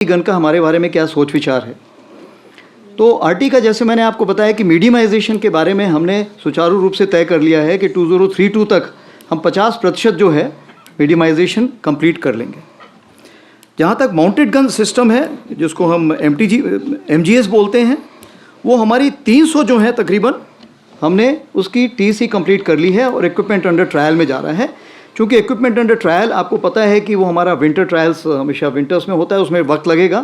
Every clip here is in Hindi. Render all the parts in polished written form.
गन का हमारे बारे में क्या सोच विचार है। तो आरटी का जैसे मैंने आपको बताया कि मीडियमाइजेशन के बारे में हमने सुचारू रूप से तय कर लिया है कि 2032 तक हम 50% जो है मीडियमाइजेशन कंप्लीट कर लेंगे। जहाँ तक माउंटेड गन सिस्टम है, जिसको हम MGS बोलते हैं, वो हमारी 300 जो है तकरीबन हमने उसकी TC कंप्लीट कर ली है और इक्विपमेंट अंडर ट्रायल में जा रहा है। क्योंकि इक्विपमेंट अंडर ट्रायल आपको पता है कि वो हमारा विंटर ट्रायल्स हमेशा विंटर्स में होता है, उसमें वक्त लगेगा।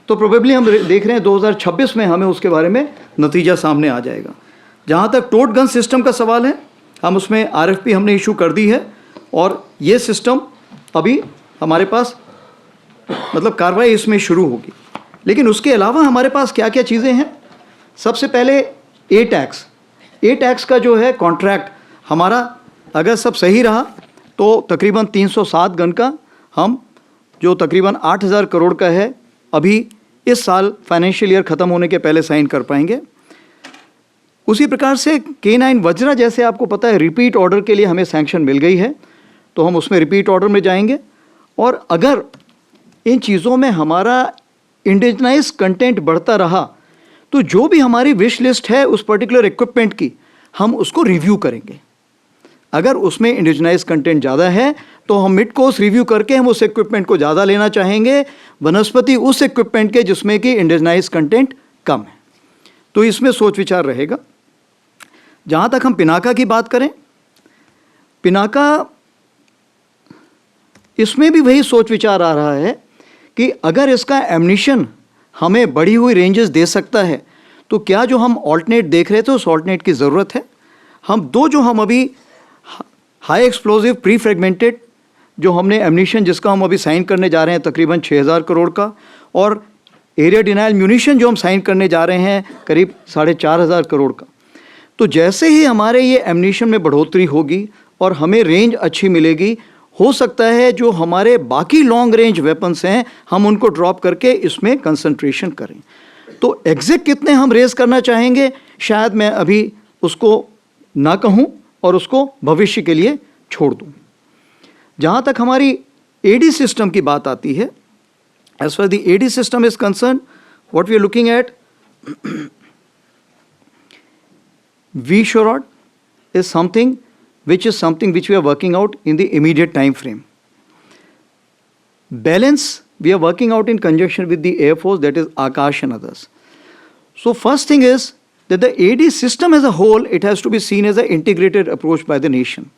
तो प्रोबेबली हम देख रहे हैं 2026 में हमें उसके बारे में नतीजा सामने आ जाएगा। जहाँ तक टोट गन सिस्टम का सवाल है, हम उसमें RFP हमने इशू कर दी है और ये सिस्टम अभी हमारे पास मतलब कार्रवाई इसमें शुरू होगी। लेकिन उसके अलावा हमारे पास क्या क्या चीज़ें हैं। सबसे पहले ए टैक्स का जो है कॉन्ट्रैक्ट हमारा अगर सब सही रहा तो तकरीबन 307 गन का हम जो तकरीबन 8,000 करोड़ का है अभी इस साल फाइनेंशियल ईयर ख़त्म होने के पहले साइन कर पाएंगे। उसी प्रकार से K9 वज्रा जैसे आपको पता है रिपीट ऑर्डर के लिए हमें सैंक्शन मिल गई है, तो हम उसमें रिपीट ऑर्डर में जाएंगे। और अगर इन चीज़ों में हमारा इंडिजनाइज कंटेंट बढ़ता रहा तो जो भी हमारी विश लिस्ट है उस पर्टिकुलर इक्विपमेंट की हम उसको रिव्यू करेंगे। अगर उसमें इंडिजनाइज कंटेंट ज़्यादा है तो हम मिड कोर्स रिव्यू करके हम उस इक्विपमेंट को ज़्यादा लेना चाहेंगे, बनस्पति उस इक्विपमेंट के जिसमें कि इंडिजनाइज कंटेंट कम है। तो इसमें सोच विचार रहेगा। जहाँ तक हम पिनाका की बात करें, पिनाका इसमें भी वही सोच विचार आ रहा है कि अगर इसका एमनिशन हमें बढ़ी हुई रेंजेस दे सकता है तो क्या जो हम ऑल्टरनेट देख रहे थे उस ऑल्टरनेट की ज़रूरत है। हम जो हम अभी हाई एक्सप्लोजिव प्री फ्रेगमेंटेड जो हमने एमनिशन जिसका हम अभी साइन करने जा रहे हैं तकरीबन 6,000 करोड़ का, और एरिया डिनाइल म्यूनिशन जो हम साइन करने जा रहे हैं करीब 4,500 करोड़ का। तो जैसे ही हमारे ये एमनिशन में बढ़ोतरी होगी और हमें रेंज अच्छी मिलेगी, हो सकता है जो हमारे बाकी लॉन्ग रेंज वेपन्स हैं हम उनको ड्रॉप करके इसमें कंसंट्रेशन करें। तो एग्जैक्ट कितने हम रेज करना चाहेंगे शायद मैं अभी उसको ना कहूँ और उसको भविष्य के लिए छोड़ दूँ। जहाँ तक हमारी AD सिस्टम की बात आती है, as far the AD system is concern, what we are looking at V-SHORAD is something which we are working out in the immediate time frame. Balance we are working out in conjunction with the Air Force, that is Akash and others. So first thing is that the AD system as a whole, it has to be seen as an integrated approach by the nation.